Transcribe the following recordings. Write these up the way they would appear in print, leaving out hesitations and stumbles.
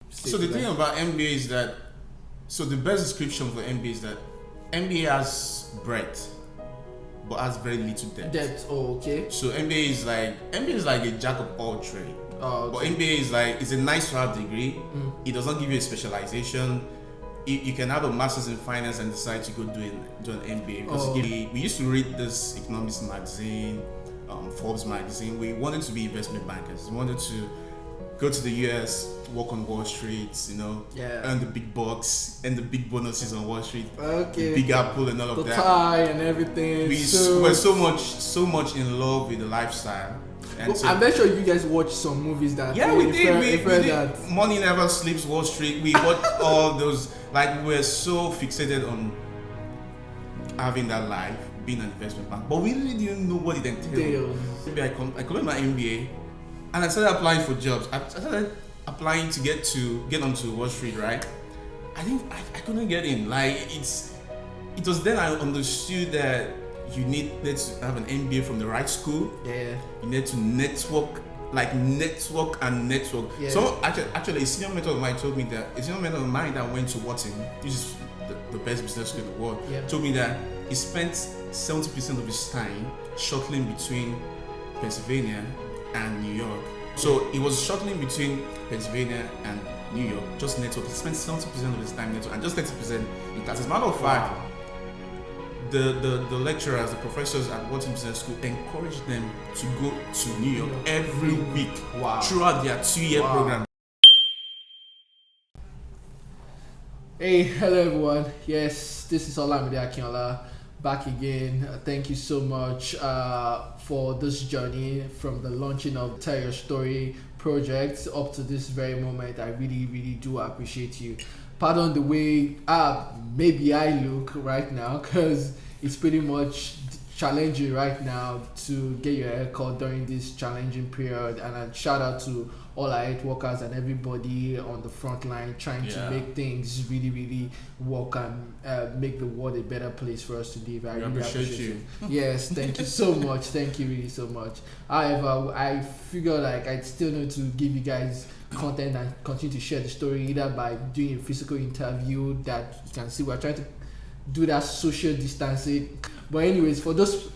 So the thing about MBA is that, so the best description for MBA is that MBA has breadth, but has very little depth. Okay. So MBA is like a jack of all trades. But MBA is like, it's a nice to have degree. It does not give you a specialization. You can have a master's in finance and decide to go do an MBA, because we used to read this economics magazine, Forbes magazine. We wanted to be investment bankers. We wanted to go to the US, work on Wall Street, earn the big bucks and the big bonuses on Wall Street, the big apple and all of that. The tie and everything. We're so much in love with the lifestyle. And so, I'm very sure you guys watched some movies that. Yeah, we did. We did. Money Never Sleeps, Wall Street. We watched all those. Like, we're so fixated on having that life, being an investment bank, but we really didn't know what it entailed. Maybe I completed my MBA, and I started applying for jobs. I started applying to get onto Wall Street, right? I couldn't get in. Like, it was then I understood that you needed to have an MBA from the right school. Yeah. You need to network. Yeah. So actually, a senior mentor of mine told me that went to Wharton, which is the best business school in the world, told me that he spent 70% of his time shuttling between Pennsylvania and New York. So he was shuttling between Pennsylvania and New York, just network. He spent 70% of his time network and just 30% in classes. Matter of fact, the lecturers, the professors at Wharton Business School encouraged them to go to New York every week throughout their 2-year program. Hey, hello everyone. Yes, this is Olamide Akinola back again. Thank you so much for this journey from the launching of Tell Your Story project up to this very moment. I really, really do appreciate you. Pardon the way maybe I look right now, because it's pretty much challenging right now to get your haircut during this challenging period. And a shout out to all our health workers and everybody on the front line trying to make things really, really work and make the world a better place for us to live. I really appreciate you. Yes, thank you so much. Thank you really so much. However, I figure like I still need to give you guys content and continue to share the story, either by doing a physical interview that you can see. We're trying to do that social distancing, but anyways, for those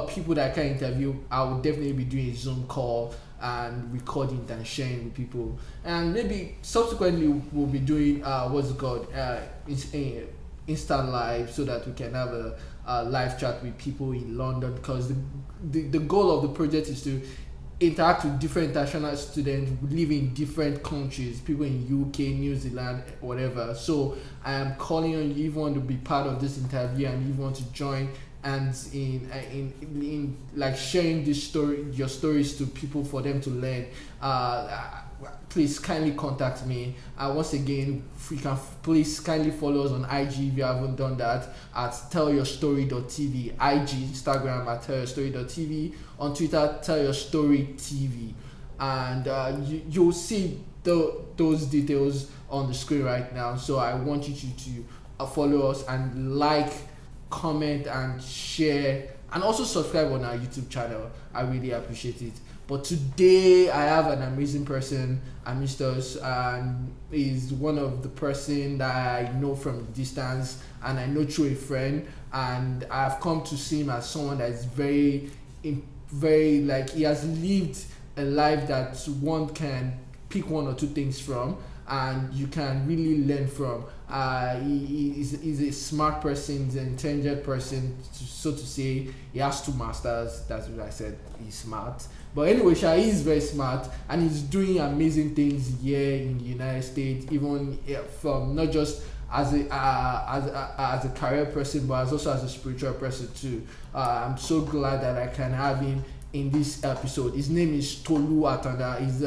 people that I can interview, I will definitely be doing a Zoom call and recording and sharing with people, and maybe subsequently we'll be doing Insta live, so that we can have a live chat with people in London, because the goal of the project is to interact with different international students who live in different countries, people in UK, New Zealand, whatever. So I am calling on you if you want to be part of this interview and if you want to join and in like sharing your stories to people for them to learn. Please kindly contact me. Once again, you can please kindly follow us on IG if you haven't done that, at tellyourstory.tv, IG, Instagram at tellyourstory.tv, on Twitter, tellyourstorytv, and you'll see those details on the screen right now. So I want you to follow us and like, comment, and share, and also subscribe on our YouTube channel. I really appreciate it. But today I have an amazing person amidst us, and is one of the person that I know from distance and I know through a friend, and I've come to see him as someone that is very like, he has lived a life that one can pick one or two things from and you can really learn from. He's a smart person, he's an intelligent person, so to say. He has 2 masters, that's what I said, he's smart. But anyway, he is very smart, and he's doing amazing things here in the United States, even from not just as a career person, but also as a spiritual person too. I'm so glad that I can have him in this episode. His name is Tolu Atanda. He's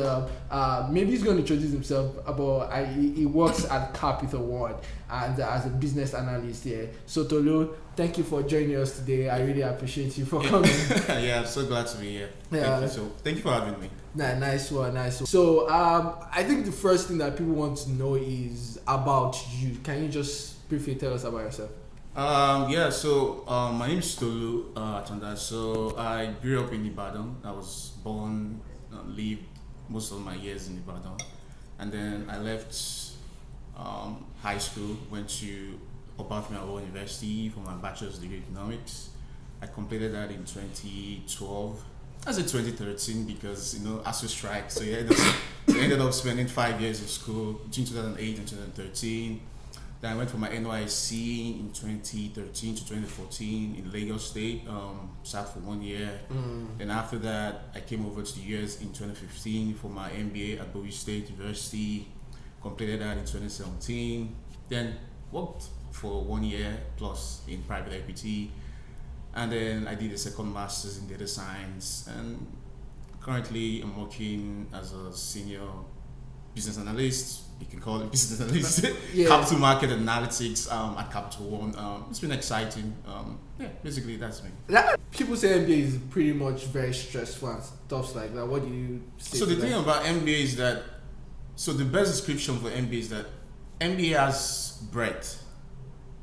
maybe he's going to introduce himself, but he works at Capital One and as a business analyst here. So Tolu, thank you for joining us today. I really appreciate you for coming. Yeah, I'm so glad to be here. Thank you for having me. Nice one. So I think the first thing that people want to know is about you. Can you just briefly tell us about yourself? My name is Tolu Atanda. So I grew up in Ibadan. I was born, lived most of my years in Ibadan. and then I left high school, went to Obasanjo University for my bachelor's degree in economics. I completed that in 2012. I said 2013 because ASU strike. So I ended up spending 5 years in school between 2008 and 2013. Then I went for my NYC in 2013 to 2014 in Lagos State. Sat for 1 year. Then after that, I came over to the US in 2015 for my MBA at Bowie State University. Completed that in 2017. Then worked for 1 year plus in private equity. And then I did a second master's in data science, and currently I'm working as a senior business analyst. You can call it business analyst. Capital market analytics at Capital One. It's been exciting. Basically that's me. People say MBA is pretty much very stressful and stuff like that. What do you say? So the thing about MBA is that, so the best description for MBA is that MBA has breadth,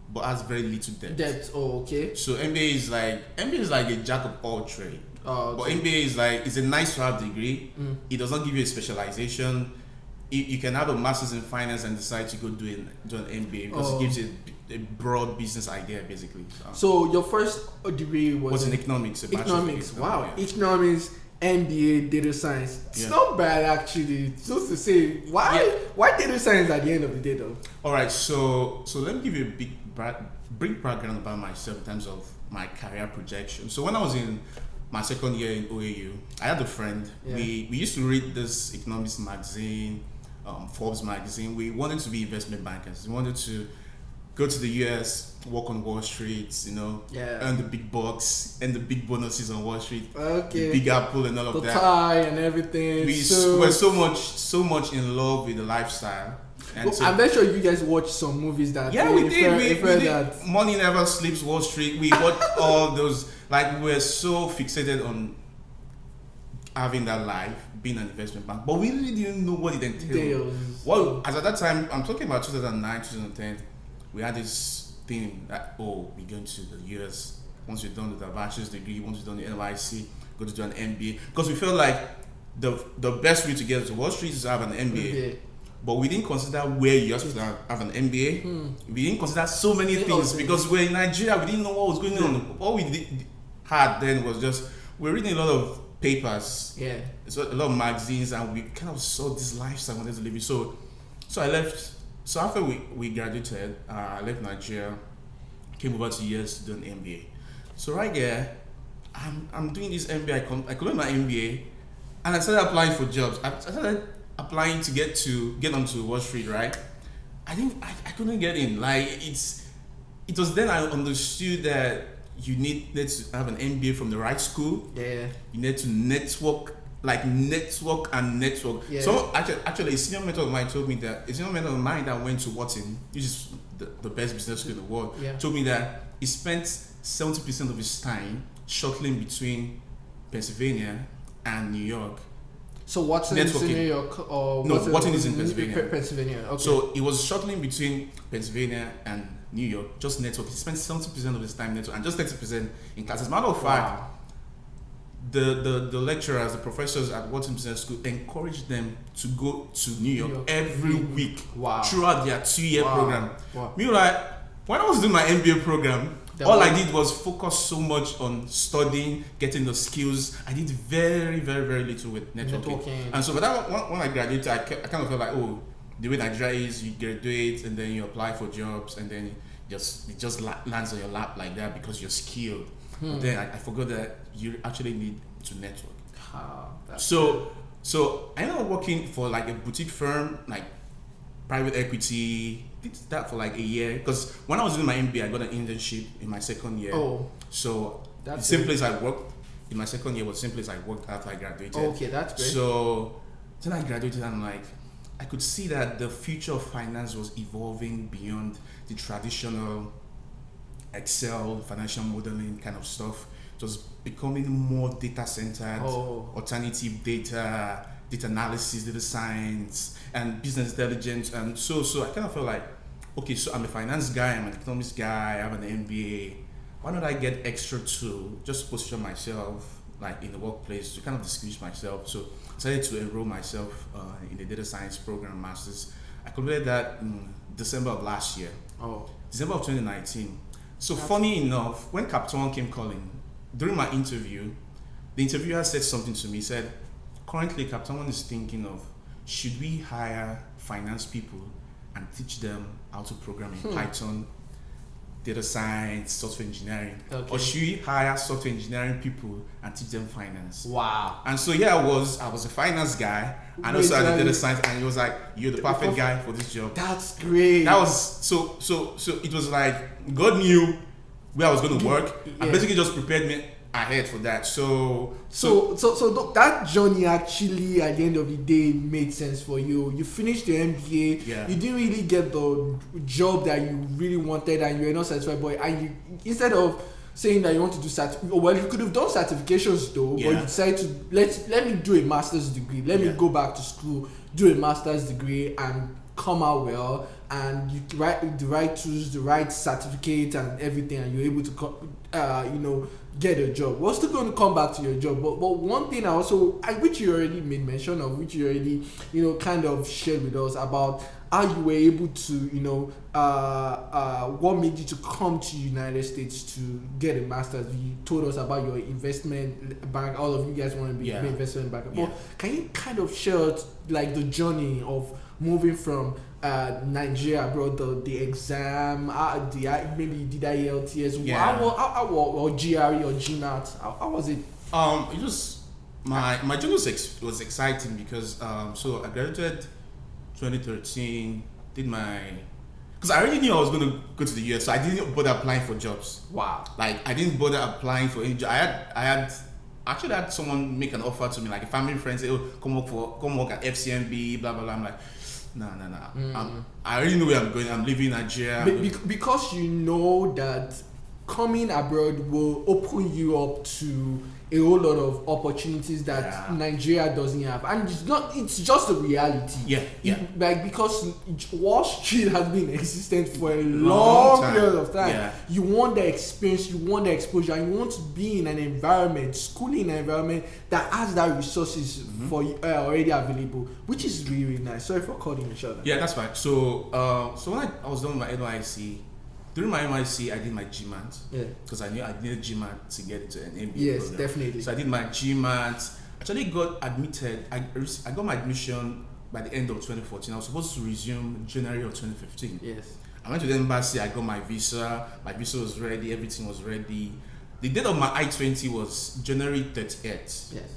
but has very little depth. Okay. So MBA is like a jack of all trades. Okay. But MBA is like, it's a nice to have degree. It does not give you a specialization. You can have a master's in finance and decide to go do an MBA because it gives you a broad business idea basically. So your first degree was in economics. Economics. Wow. Yeah. Economics, MBA, data science. It's not bad actually. Just to say, why data science at the end of the day though? All right. So let me give you a brief background about myself in terms of my career projection. So when I was in my second year in OAU, I had a friend. We used to read this economics magazine, Forbes magazine. We wanted to be investment bankers. We wanted to go to the US, work on Wall Street, earn the big bucks, and the big bonuses on Wall Street, the big apple and all of that. The tie and everything. We were so much in love with the lifestyle. And so, I'm not sure you guys watched some movies that. Yeah, we did. We did. That. Money Never Sleeps, Wall Street. We watched all those. Like, we were so fixated on having that life, being an investment bank, but we really didn't know what it entailed. Well, as at that time, I'm talking about 2009, 2010. We had this thing that we're going to the US. Once we're done with our bachelor's degree, once we're done the NYC, go to do an MBA, because we felt like the best way to get to Wall Street is to have an MBA. But we didn't consider where you have to have an MBA. We didn't consider so many things because we're in Nigeria. We didn't know what was going on. All we had then was just, we're reading a lot of papers, so a lot of magazines, and we kind of saw this lifestyle we wanted to live in. So I left. So after we graduated, I left Nigeria, came over to US to do an MBA. So right there, I'm doing this MBA. I completed my MBA, and I started applying for jobs. I started applying to get onto Wall Street, right? I couldn't get in. Like it was then I understood that you need to have an MBA from the right school. Yeah. You need to network and network. Yeah. So actually a senior mentor of mine told me that went to Wharton, which is the best business school in the world, told me that he spent 70% of his time shuttling between Pennsylvania and New York. So Wharton is in New York, or no? Wharton is in Pennsylvania. Pennsylvania. Okay. So he was shuttling between Pennsylvania and New York, just network. He spent 70% of his time network and just 30% in class. As a matter of fact, the lecturers, the professors at Wharton Business School encouraged them to go to New York every week throughout their 2-year program. Me like, when I was doing my MBA program, all I did was focus so much on studying, getting the skills. I did very, very, very little with networking. And so, but when I graduated, I kind of felt like, the way Nigeria is, you graduate and then you apply for jobs, and then it just lands on your lap like that because you're skilled. But then I forgot that you actually need to network. So I ended up working for like a boutique firm, like private equity. Did that for like a year, because when I was doing my MBA, I got an internship in my second year. So the same place I worked in my second year was the same place I worked after I graduated. Okay, that's great. So then I graduated, and I could see that the future of finance was evolving beyond the traditional Excel financial modeling kind of stuff. It was becoming more data centered, alternative data analysis, data science, and business intelligence. And so I kind of felt like, okay, so I'm a finance guy, I'm an economics guy, I have an MBA. Why don't I get extra to just position myself like in the workplace to kind of distinguish myself? So decided to enroll myself in the data science program masters. I completed that in December of last year. Oh. December of 2019. So funny enough, when Captain One came calling, during my interview, the interviewer said something to me. He said, currently Captain One is thinking of, should we hire finance people and teach them how to program in Python, data science, software engineering, or should we hire software engineering people and teach them finance? Wow. And so I was a finance guy and also I did data science, and he was like, you're the perfect guy for this job. That's great. That was so it was like God knew where I was going to work and basically just prepared me ahead for that. So that journey actually at the end of the day made sense for you. You finished the MBA. Yeah. You didn't really get the job that you really wanted, and you were not satisfied. But you, instead of saying that you want to do well, you could have done certifications though. But you decided to let me do a master's degree. Let me go back to school, do a master's degree, and come out well. And you write the right tools, the right certificate, and everything, and you're able to get a job. We're still going to come back to your job, but one thing which you already made mention of, which you already kind of shared with us about how you were able to what made you to come to United States to get a master's. You told us about your investment bank. All of you guys want to be an investment banker. But can you kind of share like the journey of moving from Nigeria abroad, the exam, maybe you did IELTS, or GRE or GMAT, how was it? It was my journey was exciting because so I graduated 2013, did my, because I already knew I was going to go to the US, so I didn't bother applying for jobs. Wow. Like I didn't bother applying for any job. I had someone make an offer to me, like a family friend say, oh, come work at FCMB, blah blah blah. I'm like, no. I already know where I'm going. I'm leaving Nigeria. Because you know that coming abroad will open you up to a whole lot of opportunities that Nigeria doesn't have, and it's just a reality. Because Wall Street has been existent for a long period of time. You want the experience, you want the exposure, and you want to be in an environment, schooling environment that has that resources for already available, which is really, really nice. Sorry for calling each other. Yeah, that's fine. So when I was done with my NYC, during my NYC, I did my GMAT because I knew I needed GMAT to get into an MBA program. Yes, definitely. So I did my GMAT. Actually got admitted. I got my admission by the end of 2014. I was supposed to resume January of 2015. Yes. I went to the embassy. I got my visa. My visa was ready. Everything was ready. The date of my I-20 was January 30th. Yes.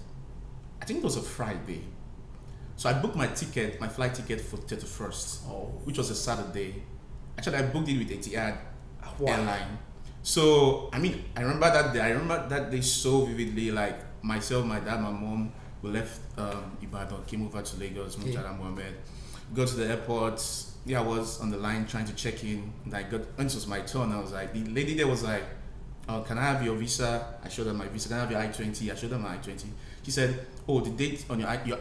I think it was a Friday. So I booked my flight ticket for 31st, which was a Saturday. Actually, I booked it with Etihad airline. So, I remember that day. I remember that day so vividly. Like myself, my dad, my mom, we left Ibadan, came over to Lagos, Murtala Mohammed. Go to the airport. I was on the line trying to check in. And when it was my turn, I was like, the lady there was like, can I have your visa? I showed her my visa. Can I have your I-20? I showed her my I-20. She said, oh, the date on your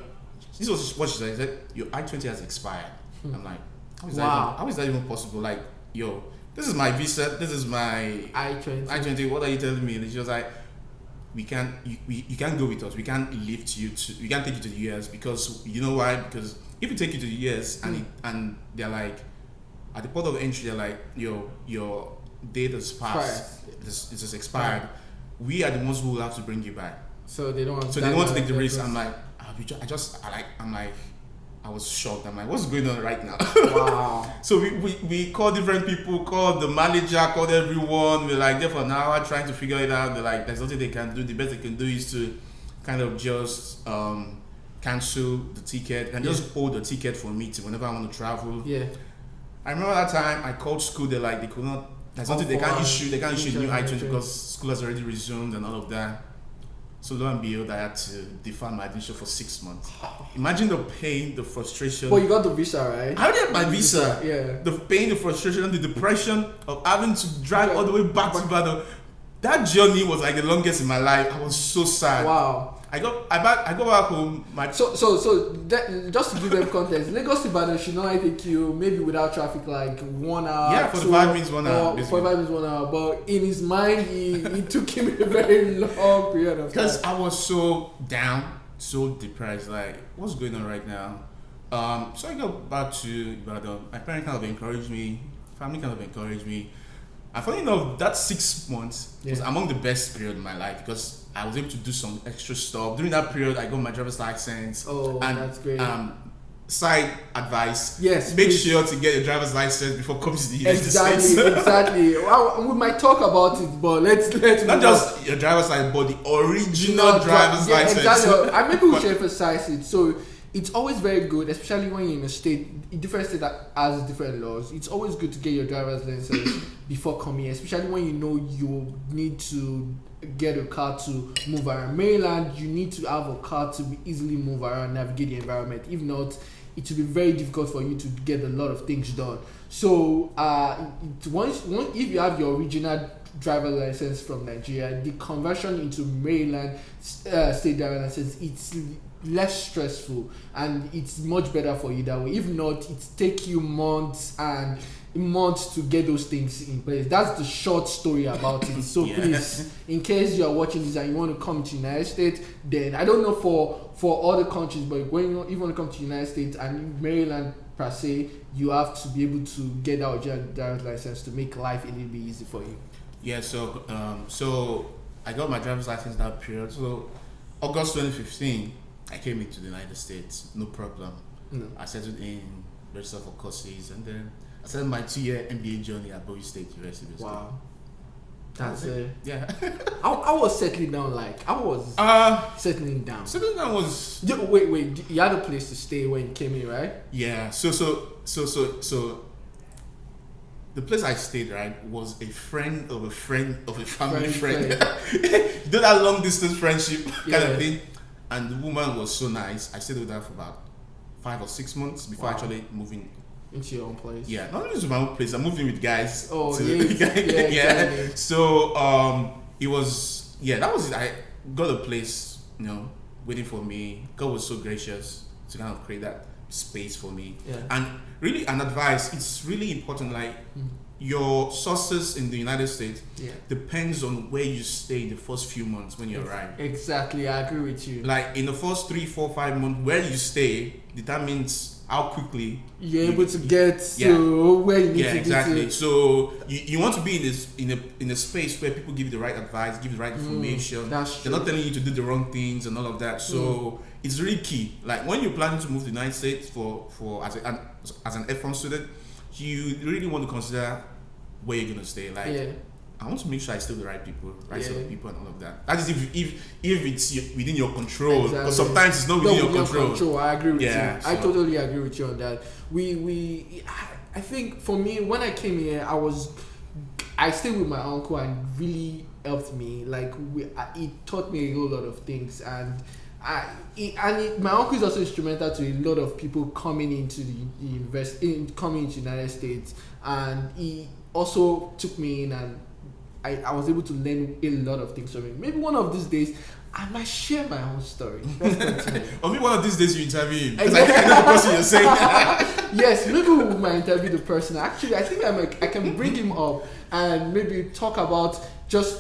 this was what she said. She said, your I-20 has expired. I'm like, how is that even possible? Like, yo, this is my visa, this is my I-20. What are you telling me? And she was like, you can't go with us. We can't take you to the US because you know why? Because if we take you to the US and they're like, at the port of entry, they're like, your date has passed. This is expired. We are the ones who will have to bring you back. So they don't want to take the risk. I'm like, I was shocked. I'm like, what's going on right now? Wow. So we called different people, called the manager, called everyone. We're like there for an hour trying to figure it out. They're like, there's nothing they can do. The best they can do is to kind of just cancel the ticket and just hold the ticket for me to whenever I want to travel. Yeah. I remember that time I called school. They're like, they could not. There's nothing they can't issue. They can't issue a new I-20 because school has already resumed and all of that. So lo and behold, I had to defer my admission for 6 months. Imagine the pain, the frustration. Well, you got the visa, right? I already had my visa. Yeah. The pain, the frustration, and the depression of having to drive all the way back to Ibadan. That journey was like the longest in my life. I was so sad. Wow. I go back home. So just to give them context, Lagos to Ibadan should not take you maybe without traffic like 1 hour. Yeah, 45 minutes, 1 hour. 45 minutes, 1 hour. But in his mind, it took him a very long period of time. Because I was so down. so depressed. Like, what's going on right now? So I got back to Ibadan. My parents kind of encouraged me. Family kind of encouraged me. And funny enough, that 6 months was among the best period in my life because I was able to do some extra stuff. During that period, I got my driver's license. Oh, and, that's great. Side advice: yes, make sure to get your driver's license before coming to the United States. Exactly. Well, we might talk about it, but let's not just your driver's license, but the original driver's license. Exactly. And maybe we should emphasize it. So it's always very good, especially when you're in a different state that has different laws. It's always good to get your driver's license before coming, especially when you know you need to get a car to move around. Maryland, you need to have a car to easily move around, navigate the environment. If not, it will be very difficult for you to get a lot of things done. So once if you have your original driver license from Nigeria, the conversion into Maryland state driver license, it's less stressful and it's much better for you that way. If not, it take you months and months to get those things in place. That's the short story about it. So please, in case you are watching this and you want to come to United States, then I don't know for other countries, but when you want to come to United States and Maryland per se, you have to be able to get our driver's license to make life a little bit easy for you. Yeah, so I got my driver's license that period. So August 2015, I came into the United States, no problem. No. I settled in, registered for courses, and then I started my 2-year MBA journey at Bowie State University. Wow. That's it. Yeah. I was settling down, like, I was settling down. Settling down was... Wait, you had a place to stay when you came in, right? Yeah, so the place I stayed, right, was a friend of a friend of a family friend. You know that long distance friendship kind of thing? And the woman was so nice. I stayed with her for about 5 or 6 months before actually moving into your own place. Yeah, not only to my own place. I'm moving with guys. Oh, exactly. So it was that was it. I got a place, waiting for me. God was so gracious to kind of create that space for me. Yeah. And really, an advice. It's really important. Like your sources in the United States depends on where you stay the first few months when you arrive. Exactly, I agree with you. Like in the first 3, 4, 5 months, where you stay determines how quickly you're able to get to where you need to exactly. get to. So you want to be in a space where people give you the right advice, give you the right information. That's true. They're not telling you to do the wrong things and all of that. So it's really key. Like when you're planning to move to the United States for as an F1 student, you really want to consider where you're gonna stay. Like I want to make sure I stay with the right people, set of people, and all of that. That is if it's within your control. Exactly. But sometimes it's not within your control. I agree with you. So. I totally agree with you on that. I think for me, when I came here, I stayed with my uncle and really helped me. Like it taught me a whole lot of things, and my uncle is also instrumental to a lot of people coming into the university, coming into the United States, and he also took me in and I was able to learn a lot of things from him. Maybe one of these days I might share my own story. Or maybe one of these days you interview him. Because I know the person you're saying. Yes, maybe we might interview the person. Actually, I think I can bring him up and maybe talk about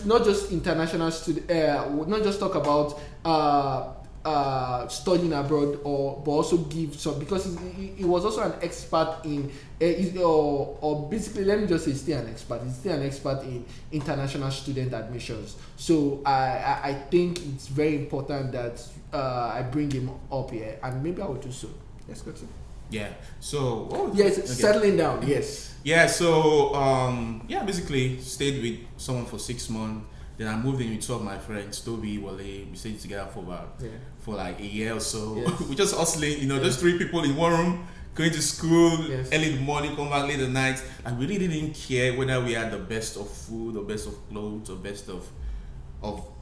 not just international student, not just talk about studying abroad, but also give some, because he was also an expert in or basically, let me just say, he's still an expert in international student admissions. So I think it's very important that I bring him up here, and maybe I will do so. Let's go to. Yeah. So settling down. Yes. Yeah. So basically stayed with someone for 6 months. Then I moved in with 2 of my friends, Toby, Wale. We stayed together for like a year or so. Yes. We just hustling, just 3 people in one room, going to school early in the morning, come back late at night. And we really didn't care whether we had the best of food or best of clothes or best of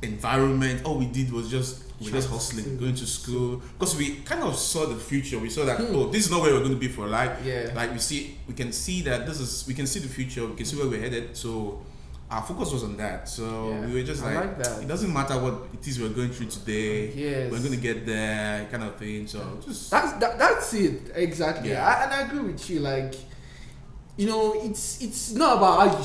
environment. All we did was just hustling, going to school, because we kind of saw the future. We saw that this is not where we're going to be for life. Yeah. Like we can see that we can see the future. We can see where we're headed. So our focus was on that. So we were just like it doesn't matter what it is we're going through today. Yes. We're going to get there, kind of thing. So just that's it exactly. Yeah. And I agree with you. Like, it's not about how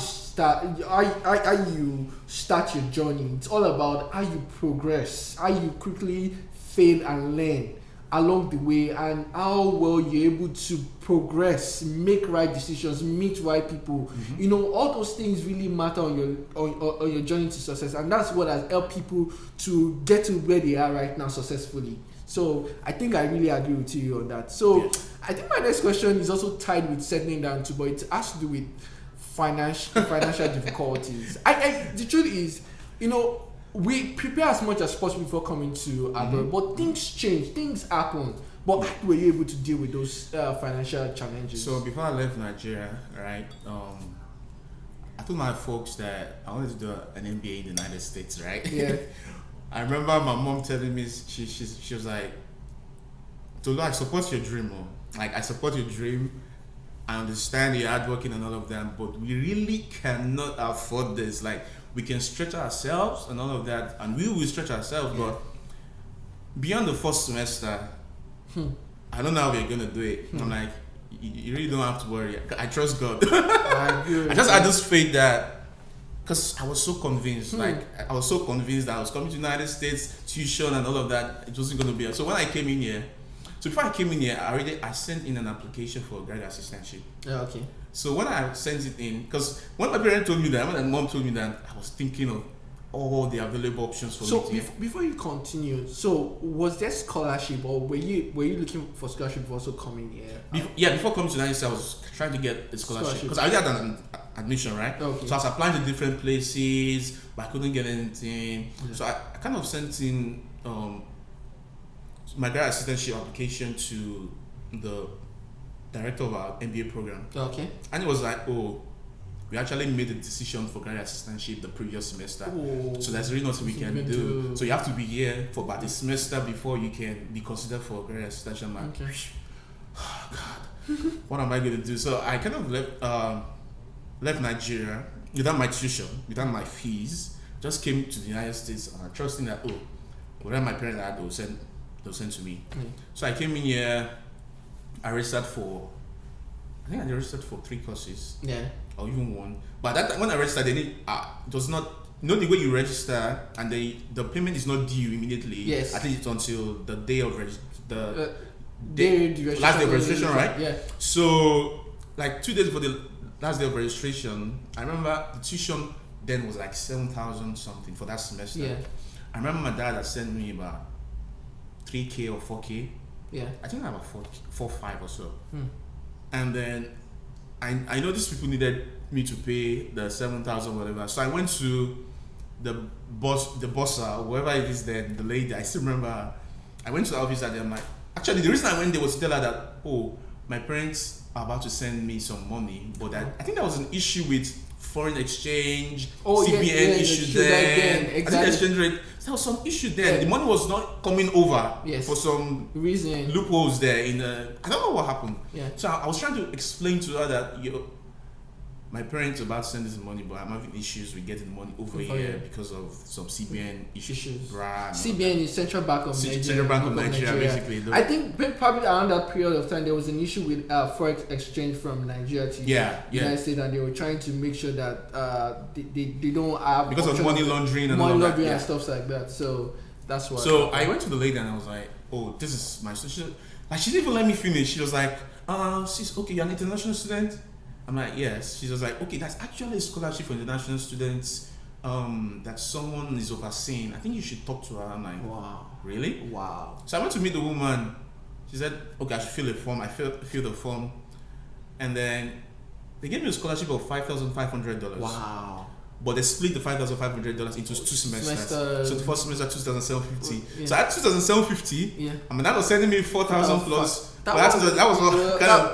you start your journey. It's all about how you progress, how you quickly fail and learn along the way, and how well you're able to progress, make right decisions, meet right people. You know, all those things really matter on your journey to success, and that's what has helped people to get to where they are right now successfully. So I think I really agree with you on that. So I think my next question is also tied with settling down too, but it has to do with financial difficulties. The truth is, you know, we prepare as much as possible before coming to abroad, but things change, things happen. But how were you able to deal with those financial challenges? So before I left Nigeria, right, I told my folks that I wanted to do an MBA in the United States, right? Yeah. I remember my mom telling me, she was like, Tolu, I support your dream, like I support your dream. I understand you're hardworking and all of that, but we really cannot afford this. Like, we can stretch ourselves and all of that, and we will stretch ourselves, but beyond the first semester, I don't know how we're gonna do it. I'm like, you really don't have to worry. I trust God. I just had this faith that, because I was so convinced, that I was coming to the United States, tuition and all of that, it wasn't gonna be. So when I came in here, before I came in here, I sent in an application for a graduate assistantship. Yeah, okay. So when I sent it in, because when my parents told me that, when my mom told me that, I was thinking of all the available options for me. So before you continue, so was there scholarship, or were you looking for scholarship for also coming here? Before coming to the United States, I was trying to get a scholarship because I already had an admission, right? Okay. So I was applying to different places, but I couldn't get anything. Yeah. So I kind of sent in my graduate assistantship application to the director of our MBA program. Okay. And it was like, oh, we actually made a decision for graduate assistantship the previous semester. Oh, so there's really nothing we can do. So you have to be here for about a semester before you can be considered for graduate assistantship. I'm like, oh God, what am I going to do? So I kind of left Nigeria without my tuition, without my fees, just came to the United States trusting that, oh, whatever my parents had, they'll send to me. So I came in here, I registered for 3 courses. Yeah. Or even one. But that when I registered, they need, it was not, you know, the way you register and the payment is not due immediately. Yes. I think it's until the day of last day of registration, right? Yeah. So like 2 days before the last day of registration, I remember the tuition then was like 7,000 something for that semester. Yeah. I remember my dad had sent me about 3K or 4K. Yeah. I think about 4, 5 or so. And then I know these people needed me to pay the 7,000 whatever. So I went to the boss, whoever it is there, the lady, I still remember her. I went to the office and I'm like, actually the reason I went there was to tell her that, oh, my parents are about to send me some money, but I think there was an issue with foreign exchange, CBN issue then. Exactly. I think the exchange rate, there was some issue there. The money was not coming over for some reason, loopholes there. I don't know what happened. Yeah. So I was trying to explain to her that my parents are about to send this money, but I'm having issues with getting the money over here because of some CBN issues. CBN is Central Bank of Nigeria. Central Bank of Nigeria, basically. I think probably around that period of time, there was an issue with forex exchange from Nigeria to United States, and they were trying to make sure that they don't have because of money laundering and and stuff like that. So that's why. So I went to the lady and I was like, "Oh, this is my student." Like she didn't even let me finish. She was like, "Sis, okay, you're an international student." I'm like, yes. She was like, okay, that's actually a scholarship for international students that someone is overseeing. I think you should talk to her. I'm like, wow. Really? Wow. So I went to meet the woman. She said, okay, I should fill a form. I filled the form. And then they gave me a scholarship of $5,500. Wow. But they split the $5,500 into 2 semesters. So the first semester, $2,750. Yeah. So I had $2,750. Yeah. I mean, that was sending me $4,000 plus. That was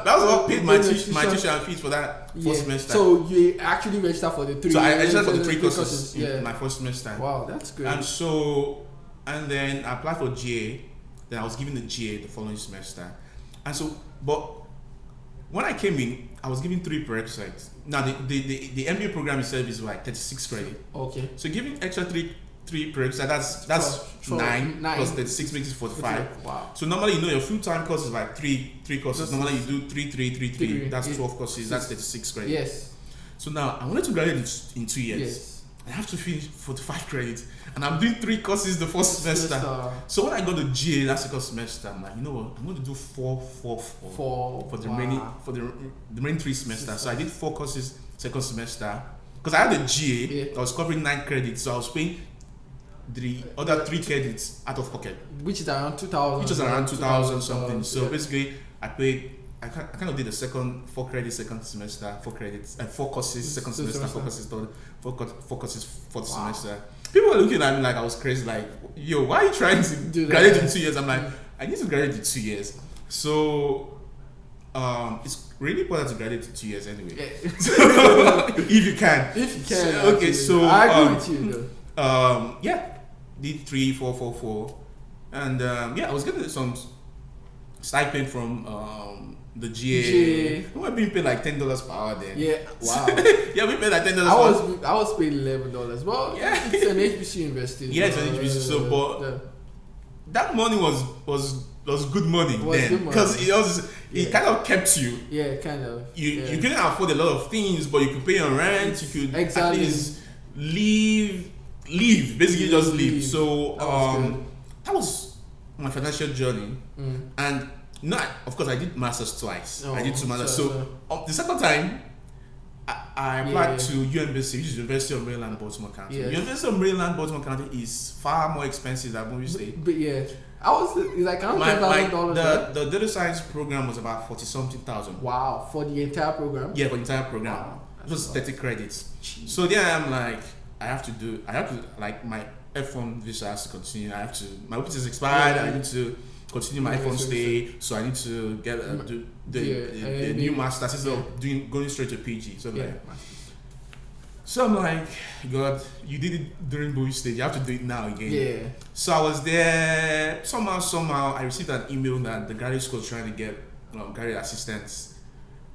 what paid my tuition and fees for that first semester. So you actually registered for the 3. So I registered for the 3 courses in my first semester. Wow, that's great. And then I applied for GA. Then I was given the GA the following semester. And so, but when I came in, I was given 3 prerequisites. Now the MBA program itself is like 36 credit. Okay. So giving extra 3 prerequisites, that's 9 plus 36 makes it 45. Wow. So normally, your full-time course is like 3 courses. Normally you do 3. That's 12 courses. That's 36 credit. Yes. So now I wanted to graduate in 2 years. Yes. I have to finish 45 credits, and I'm doing 3 courses the first semester. So when I got the GA that second semester, I'm like, you know what? I'm going to do 4 for the remaining 3 semesters. So I did 4 courses second semester because I had a GA. I was covering 9 credits, so I was paying the other 3 credits out of pocket, which is around 2,000. Which was around 2,000 something. So basically, I paid. I kind of did the second 4 credits second semester, 4 credits, 4 courses second semester, 4 courses third, 4 courses fourth semester. People were looking at me like I was crazy, like, yo, why are you trying to graduate in 2 years? I'm like, I need to graduate in 2 years. So it's really important to graduate in 2 years anyway. If you can. Okay, so I agree with you though. Did 3, 4, 4, 4, and I was getting some stipend from the GA. We were being paid like $10 per hour then. Yeah, wow. Yeah, we paid like $10 per hour. I was paid $11. Well, it's an HBC university. Yeah, it's an HBC. So, but that money was good money then, because it kind of kept you. Yeah, kind of. You couldn't afford a lot of things, but you could pay your rent. You could at least leave. Basically, just leave. So that was my financial journey, and. No, of course I did masters twice. I did 2 masters. So the second time, I applied to UMBC, which is University of Maryland, Baltimore County. University of Maryland, Baltimore County is far more expensive than Bowie State. But I was like around $10,000. The data science program was about 40-something thousand. Wow, for the entire program? Yeah, for the entire program. Wow. It was 30 credits. Jeez. So there I'm like, I have to like my F1 visa has to continue. My OPT is expired. I need to continue my F1 stay, so I need to get the new master's instead of going straight to PG. So I'm like, God, you did it during Bowie State, you have to do it now again. Yeah. So I was there. Somehow I received an email that the graduate school was trying to get graduate assistants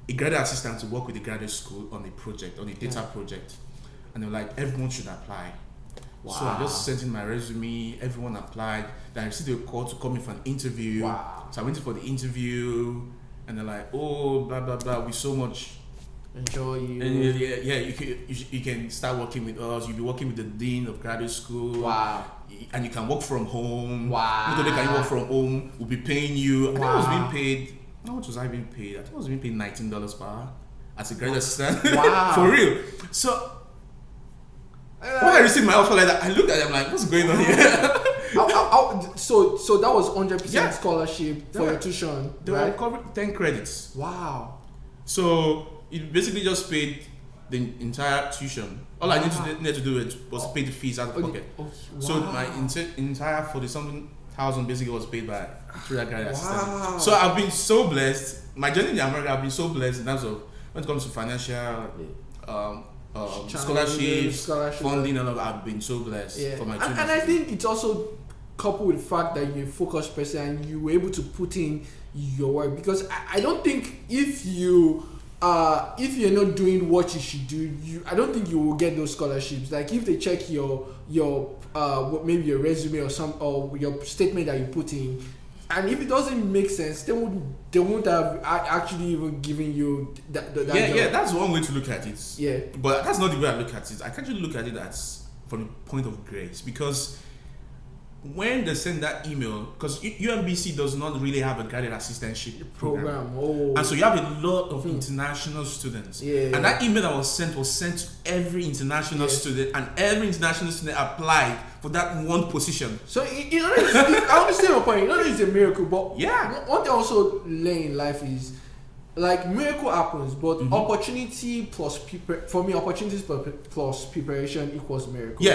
to work with the graduate school on a project, on a data project, and they were like, everyone should apply. Wow. So I just sent in my resume, everyone applied. Then I received a call to come in for an interview. Wow. So I went in for the interview, and they're like, oh, blah, blah, blah, we so much enjoy you. And you can start working with us. You'll be working with the dean of graduate school. Wow. And you can work from home. Wow. Not only can you work from home, we'll be paying you. Wow. I was being paid, how much was I being paid? I think I was being paid $19 per hour as a graduate assistant. Wow. For real. So when I received my offer letter, I looked at it, I'm like, what's going on here? So that was 100% scholarship for your tuition, they were covering 10 credits. Wow. So it basically just paid the entire tuition. All I needed to do was pay the fees out of pocket. Wow. So my entire 40-something thousand basically was paid by through that graduate assistant. So I've been so blessed. My journey in America, I've been so blessed in terms of when it comes to financial scholarships, funding, and all that. I've been so blessed for my children. And I think it's also coupled with the fact that you're a focused person and you were able to put in your work, because I don't think if you're not doing what you should do, I don't think you will get those scholarships. Like if they check your maybe your resume or your statement that you put in, and if it doesn't make sense, they won't have actually even given you that job. That's one way to look at it. Yeah, but that's not the way I look at it. I can't really look at it as from the point of grace, because when they send that email, because UMBC does not really have a graduate assistantship program. And so you have a lot of international students. And that email that was sent to every international student, and every international student applied for that one position. So I understand your point. It's a miracle, but what they also learn in life is, like, miracle happens, but opportunity plus opportunities plus preparation equals miracle.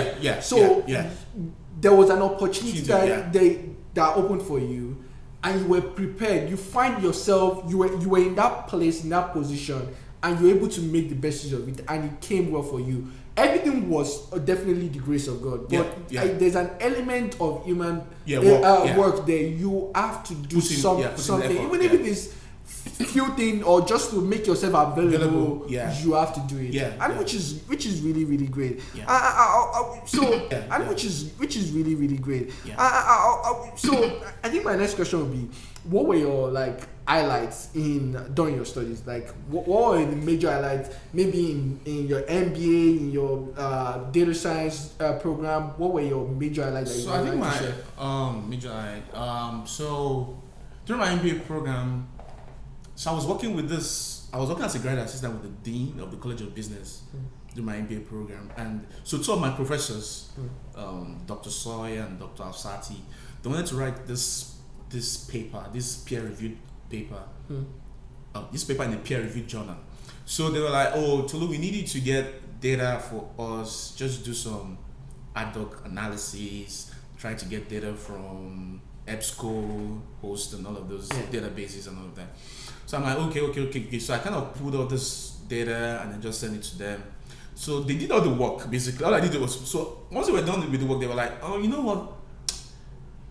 There was an opportunity that opened for you, and you were prepared. You find yourself, you were in that place, in that position, and you were able to make the best use of it, and it came well for you. Everything was definitely the grace of God, but there's an element of human work there. You have to do something, even if it is few things or just to make yourself available, you have to do it. Which is really, really great. Which is really, really great. So I think my next question would be, what were your like highlights during your studies? Like what were the major highlights? Maybe in your MBA, in your data science program. What were your major highlights? So I think my major highlight. So during my MBA program, so I was working as a graduate assistant with the dean of the College of Business during my MBA program, and so two of my professors, Dr. Soy and Dr. Afsati, they wanted to write this paper, this peer-reviewed paper, this paper in a peer-reviewed journal. So they were like, "Oh, Tolu, we need you to get data for us. Just do some ad hoc analysis, try to get data from EBSCO, Host, and all of those databases and all of that." So I'm like, okay. So I kind of pulled all this data and then just sent it to them. So they did all the work, basically. All I did was, so once they were done with the work, they were like, "Oh, you know what?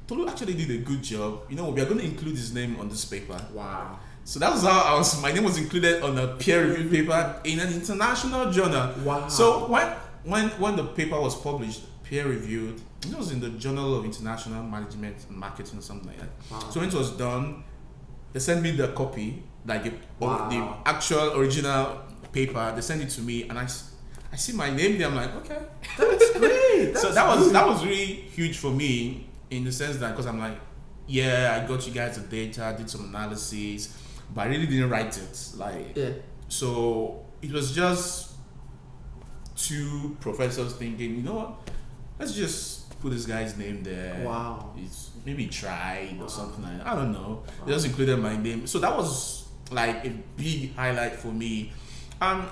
Tolu actually did a good job. You know what? We are going to include his name on this paper." Wow. So that was how my name was included on a peer-reviewed paper in an international journal. Wow. So when the paper was published, peer-reviewed, it was in the Journal of International Management and Marketing or something like that. Wow. So when it was done, they sent me the copy, like the actual original paper. They sent it to me, and I see my name there. I'm like, okay, that's great. So that was really huge for me in the sense that, because I'm like, I got you guys the data, did some analysis, but I really didn't write it. So it was just two professors thinking, you know what, let's just put this guy's name there. Wow. It's maybe tried or something like that. I don't know. They just included my name. So that was like a big highlight for me. And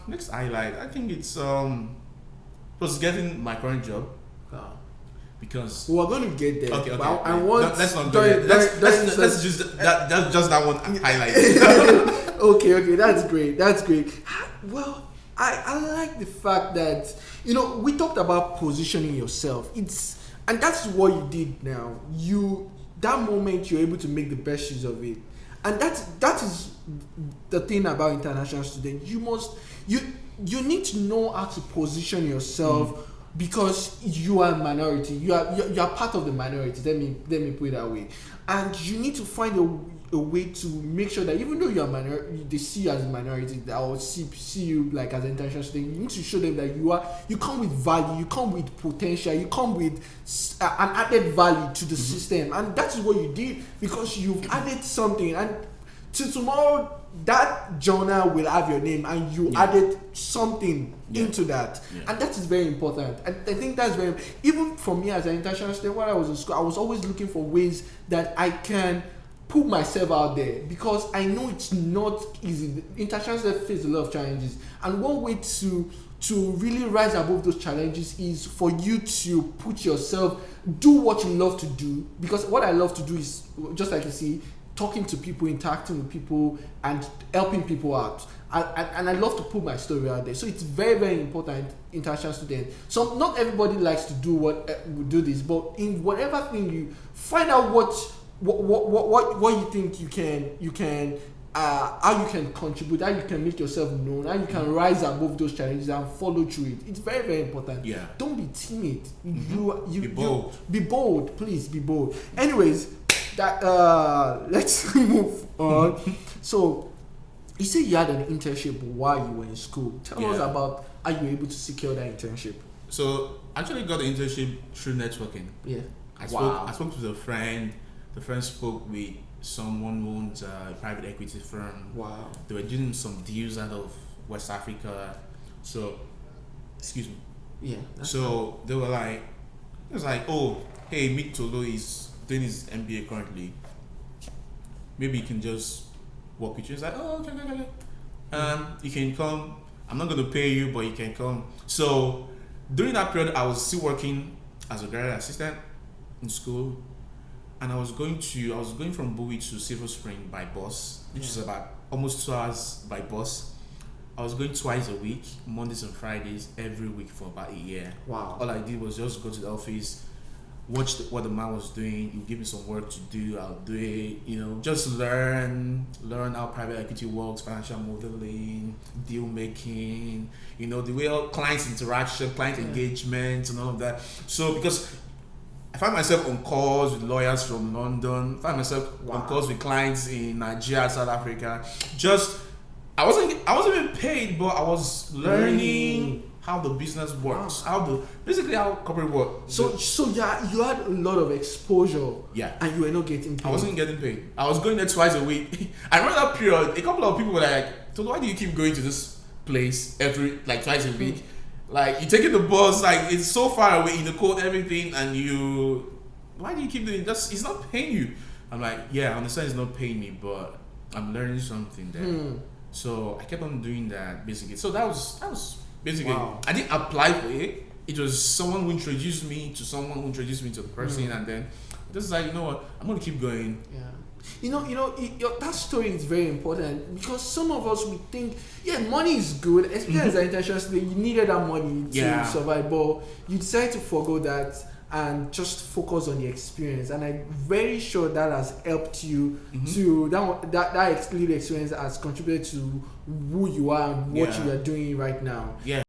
next highlight, I think it's was getting my current job. Because we're going to get there. Okay. I want. Let's not go there. Let's just that's just that one highlight. Okay, that's great. Well, I like the fact that, you know, we talked about positioning yourself. And that's what you did now. That moment you're able to make the best use of it. And that is the thing about international students. You need to know how to position yourself because you are a minority. You are part of the minority. Let me put it that way. And you need to find a way to make sure that even though you are minority, they see you as a minority, or see you like as an international student. You need to show them that you come with value, you come with potential, you come with an added value to the system, and that is what you did because you've added something. And till tomorrow, that journal will have your name, and you added something into that, and that is very important. And I think that's very, even for me as an international student, when I was in school, I was always looking for ways that I can put myself out there, because I know it's not easy. International students face a lot of challenges, and one way to really rise above those challenges is for you to put yourself, do what you love to do, because what I love to do is, just like you see, talking to people, interacting with people, and helping people out. And I love to put my story out there. So it's very, very important, international student. So not everybody likes to do this, but in whatever thing you find out what you think you can how you can contribute, how you can make yourself known, how you can rise above those challenges and follow through it. It's very, very important. Don't be timid. Be bold. Be bold, please be bold. Anyways, let's move on. So you say you had an internship while you were in school. Tell us about how you were able to secure that internship. So I actually got the internship through networking. I spoke with a friend. The friend spoke with someone who owns a private equity firm. Wow. They were doing some deals out of West Africa. So, excuse me. So they were like, it was like, oh, hey, meet Tolu, is doing his MBA currently. Maybe you can just work with you. It's like, oh, okay. You can come. I'm not going to pay you, but you can come. So during that period, I was still working as a graduate assistant in school. And I was going from Bowie to Silver Spring by bus, which is about almost 2 hours by bus. I was going twice a week, Mondays and Fridays, every week for about a year. Wow. All I did was just go to the office, watch what the man was doing. He'll give me some work to do. I'll do it. Just learn how private equity works, financial modeling, deal making. The way all clients interaction, client engagement, and all of that. So because I find myself on calls with lawyers from London. I find myself on calls with clients in Nigeria, South Africa. I wasn't even paid, but I was learning how the business works, basically how corporate works. So yeah, you had a lot of exposure. Yeah. And you were not getting paid. I wasn't getting paid. I was going there twice a week. I remember that period. A couple of people were like, "Tolu, why do you keep going to this place twice a week? Like you taking the bus, like it's so far away in the cold, everything, and why do you keep doing this? It's not paying you." I'm like, "Yeah, I understand it's not paying me, but I'm learning something there." So I kept on doing that basically. So that was basically. Wow. I didn't apply for it. It was someone who introduced me to someone who introduced me to the person, and then just like, you know what, I'm gonna keep going. Yeah. That story is very important because some of us we think, money is good, especially as an international student, you needed that money to survive, but you decided to forgo that and just focus on the experience. And I'm very sure that has helped you to that little experience has contributed to who you are and what you are doing right now. Yeah.